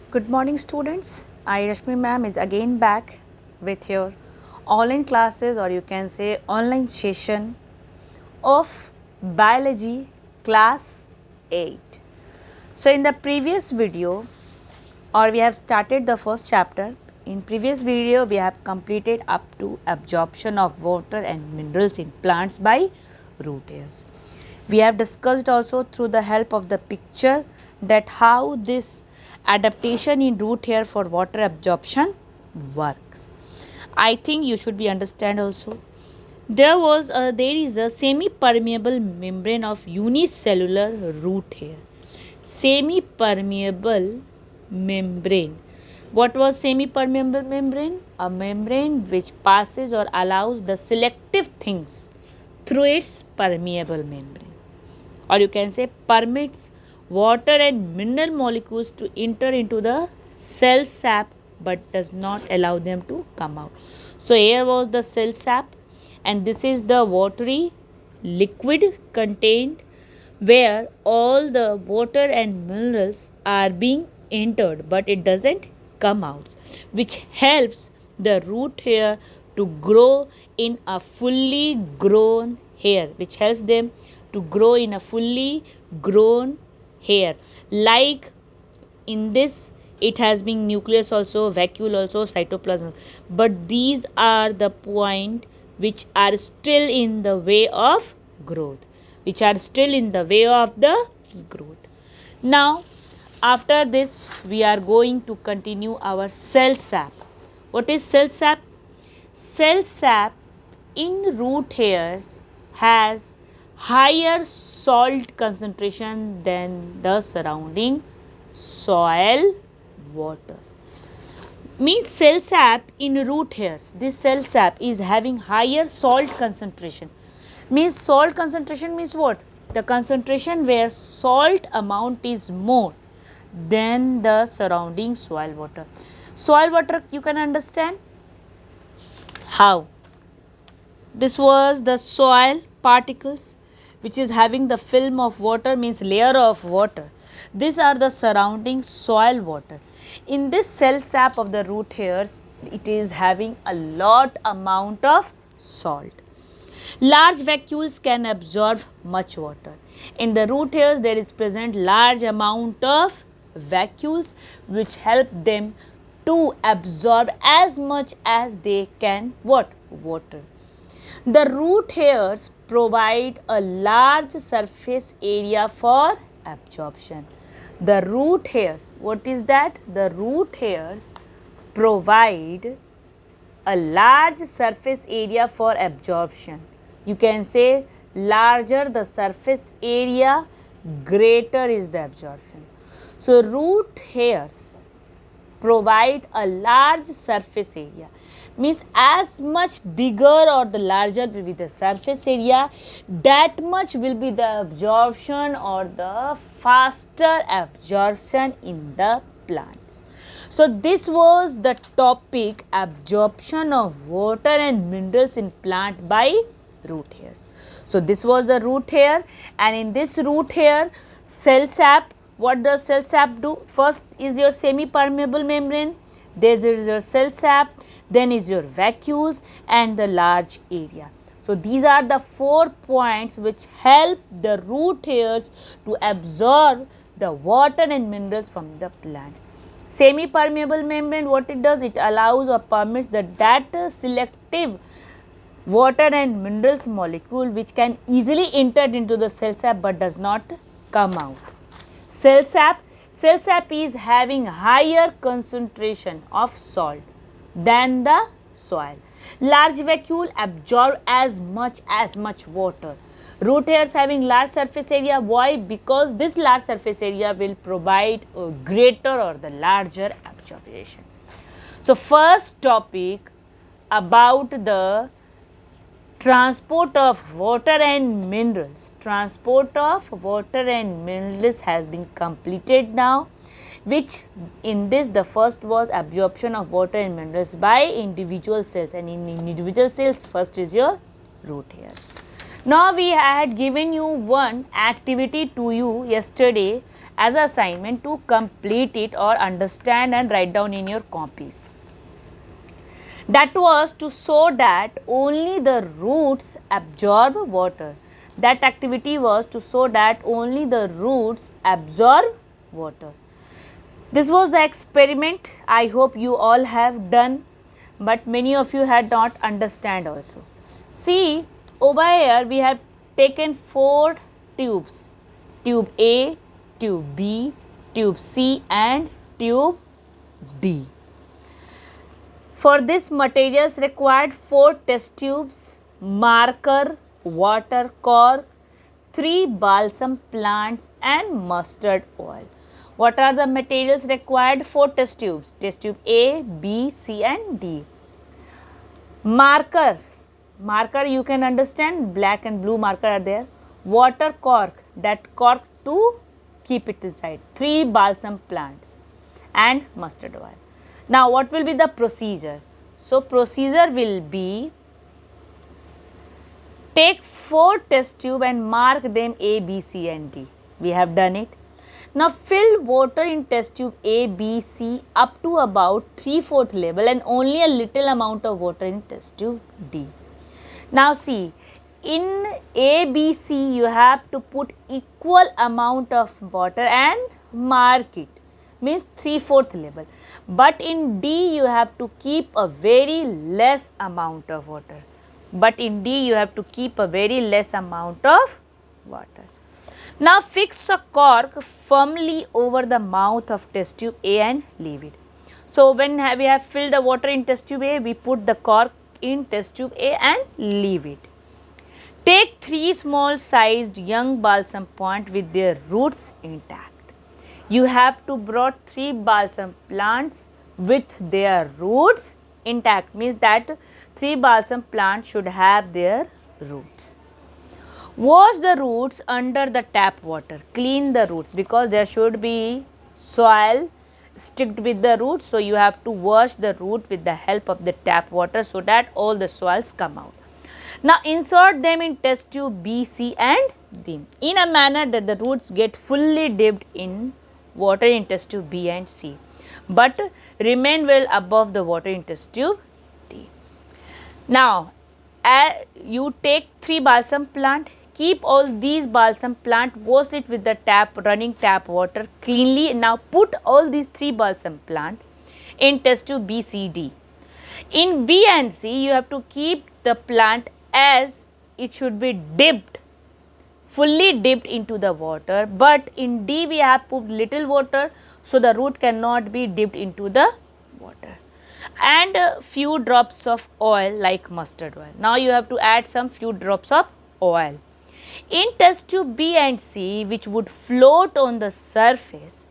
Good morning, students. I, Rashmi ma'am, is again back with your online classes, or you can say online session of biology class 8. So, in the previous video, or we have started the first chapter. In previous video, we have completed up to absorption of water and minerals in plants by root hairs. We have discussed also through the help of the picture that how this adaptation in root hair for water absorption works. I think you should be understand also. There is a semi-permeable membrane of unicellular root hair. Semi-permeable membrane. What was semi-permeable membrane? A membrane which passes or allows the selective things through its permeable membrane, or you can say permits water and mineral molecules to enter into the cell sap but does not allow them to come out. So here was the cell sap, and this is the watery liquid contained where all the water and minerals are being entered but it doesn't come out, which helps the root hair to grow in a fully grown hair, which helps them to grow in a fully grown hair. Like in this, it has been nucleus also, vacuole also, cytoplasm, but these are the point which are still in the way of growth, Now, after this, we are going to continue our cell sap. What is cell sap? Cell sap in root hairs has higher salt concentration than the surrounding soil water. Means cell sap in root hairs, this cell sap is having higher salt concentration. Means salt concentration means what? The concentration where salt amount is more than the surrounding soil water. Soil water you can understand how? This was the soil particles which is having the film of water, means layer of water. These are the surrounding soil water. In this cell sap of the root hairs, it is having a lot amount of salt. Large vacuoles can absorb much water. In the root hairs, there is present large amount of vacuoles which help them to absorb as much as they can water. The root hairs provide a large surface area for absorption. The root hairs, what is that? The root hairs provide a large surface area for absorption. You can say larger the surface area, greater is the absorption. So, root hairs provide a large surface area, means as much bigger or the larger will be the surface area, that much will be the absorption or the faster absorption in the plants. So this was the topic, absorption of water and minerals in plant by root hairs. So this was the root hair, and in this root hair, cell sap, what does cell sap do? First is your semi-permeable membrane, there is your cell sap, then is your vacuoles and the large area. So these are the 4 points which help the root hairs to absorb the water and minerals from the plant. Semi-permeable membrane, what it does? It allows or permits that selective water and minerals molecule which can easily enter into the cell sap but does not come out. Cell sap is having higher concentration of salt than the soil. Large vacuole absorb as much water. Root hairs having large surface area. Why? Because this large surface area will provide a greater or the larger absorption. So first topic about the transport of water and minerals. Transport of water and minerals has been completed now, which in this the first was absorption of water and minerals by individual cells, and in individual cells first is your root hairs. Now we had given you one activity to you yesterday, as an assignment to complete it or understand and write down in your copies. That was to so that only the roots absorb water. That activity was to so that only the roots absorb water. This was the experiment. I hope you all have done, but many of you had not understand also. See, over here we have taken 4 tubes, tube A, tube B, tube C and tube D. For this materials required 4 test tubes, marker, water cork, 3 balsam plants and mustard oil. What are the materials required? 4 test tubes, test tube A, B, C and D. Markers, marker you can understand, black and blue marker are there. Water cork, that cork to keep it inside. 3 balsam plants and mustard oil. Now what will be the procedure? So procedure will be, take 4 test tube and mark them A, B, C and D. We have done it. Now fill water in test tube A, B, C up to about 3/4 level and only a little amount of water in test tube D. Now see, in A, B, C you have to put equal amount of water and mark it, means 3/4 level. But in D you have to keep a very less amount of water. But in D you have to keep a very less amount of water. Now fix a cork firmly over the mouth of test tube A and leave it. So when we have filled the water in test tube A, we put the cork in test tube A and leave it. Take 3 small sized young balsam plant with their roots intact. You have to brought 3 balsam plants with their roots intact, means that 3 balsam plants should have their roots. Wash the roots under the tap water. Clean the roots because there should be soil sticked with the roots. So you have to wash the root with the help of the tap water so that all the soils come out. Now insert them in test tube B, C and D in a manner that the roots get fully dipped in water in test tube B and C, but remain well above the water in test tube D. Now you take 3 balsam plant. Keep all these balsam plant, wash it with the running tap water cleanly. Now put all these 3 balsam plant in test tube B, C, D. In B and C, you have to keep the plant as it should be dipped, fully dipped into the water. But in D, we have put little water, so the root cannot be dipped into the water. And a few drops of oil like mustard oil. Now you have to add some few drops of oil. In test tube B and C, which would float on the surface,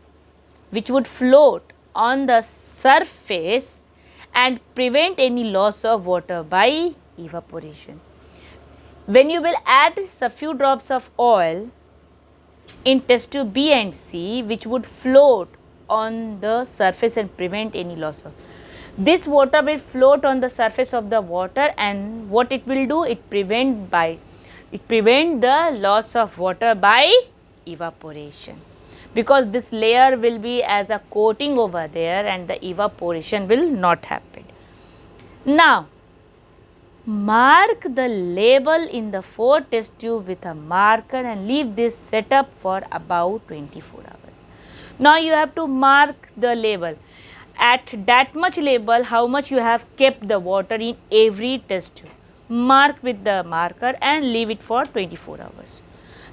and prevent any loss of water by evaporation. When you will add a few drops of oil in test tube B and C, which would float on the surface and prevent any loss of, this water will float on the surface of the water, and what it will do, it prevent the loss of water by evaporation, because this layer will be as a coating over there and the evaporation will not happen. Now mark the label in the 4 test tube with a marker and leave this set up for about 24 hours. Now you have to mark the label. At that much label, how much you have kept the water in every test tube. Mark with the marker and leave it for 24 hours.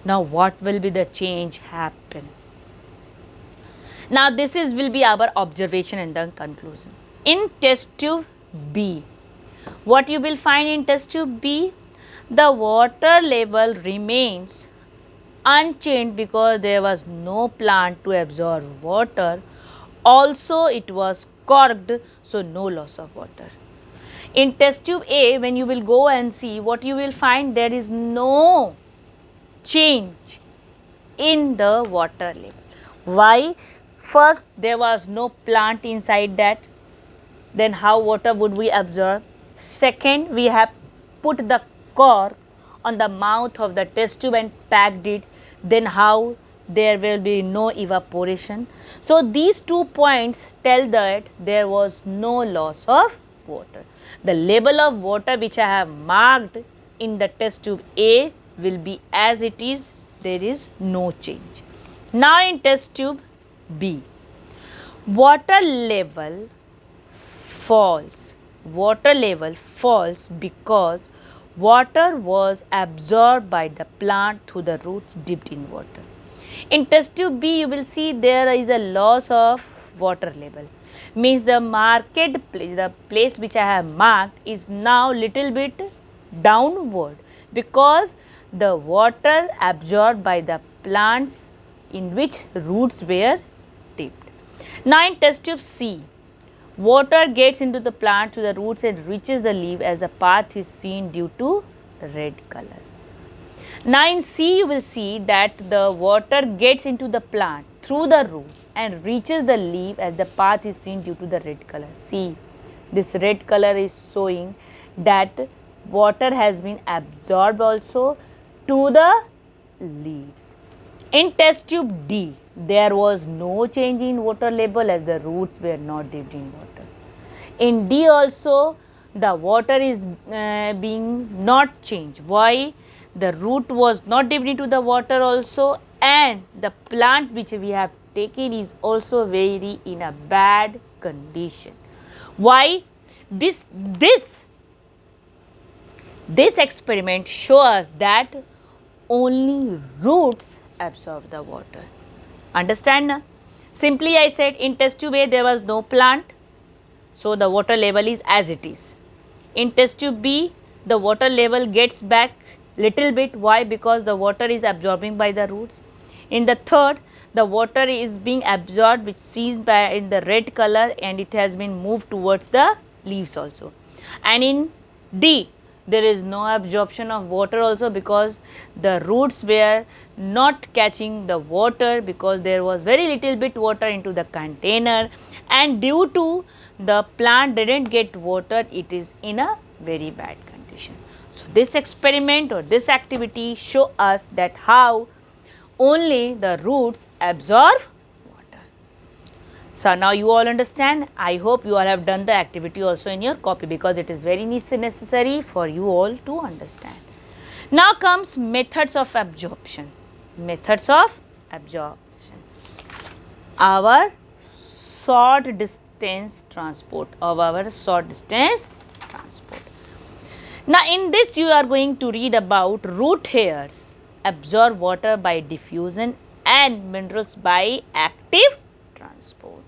Now what will be the change happen? Now this will be our observation and the conclusion. In test tube B, what you will find in test tube B? The water level remains unchanged because there was no plant to absorb water. Also it was corked, so no loss of water. In test tube A, when you will go and see, what you will find, there is no change in the water level. Why? First, there was no plant inside that. Then how water would we absorb? Second, we have put the cork on the mouth of the test tube and packed it. Then how there will be no evaporation. So these 2 points tell that there was no loss of water. The level of water which I have marked in the test tube A will be as it is, there is no change. Now in test tube B, water level falls. Water level falls because water was absorbed by the plant through the roots dipped in water. In test tube B, you will see there is a loss of water level. Means the marked place, the place which I have marked is now little bit downward because the water absorbed by the plants in which roots were dipped. Now in test tube C, water gets into the plant to the roots and reaches the leaf as the path is seen due to red color. Now in C, you will see that the water gets into the plant through the roots and reaches the leaf as the path is seen due to the red color. See, this red color is showing that water has been absorbed also to the leaves. In test tube D, there was no change in water level as the roots were not dipped in water. In D also, the water is being not changed. Why? The root was not dipped into the water also, and the plant which we have taken is also very in a bad condition. Why? This experiment shows that only roots absorb the water. Understand na? Simply I said in test tube A there was no plant, so the water level is as it is. In test tube B, the water level gets back little bit. Why? Because the water is absorbing by the roots. In the third, the water is being absorbed, which sees by in the red color, and it has been moved towards the leaves also. And in D, there is no absorption of water also because the roots were not catching the water because there was very little bit water into the container, and due to the plant didn't get water, it is in a very bad condition. So this experiment or this activity show us that how only the roots absorb water. So now you all understand. I hope you all have done the activity also in your copy because it is very necessary for you all to understand. Now comes methods of absorption. Methods of absorption. Our short distance transport. Now in this you are going to read about root hairs absorb water by diffusion and minerals by active transport.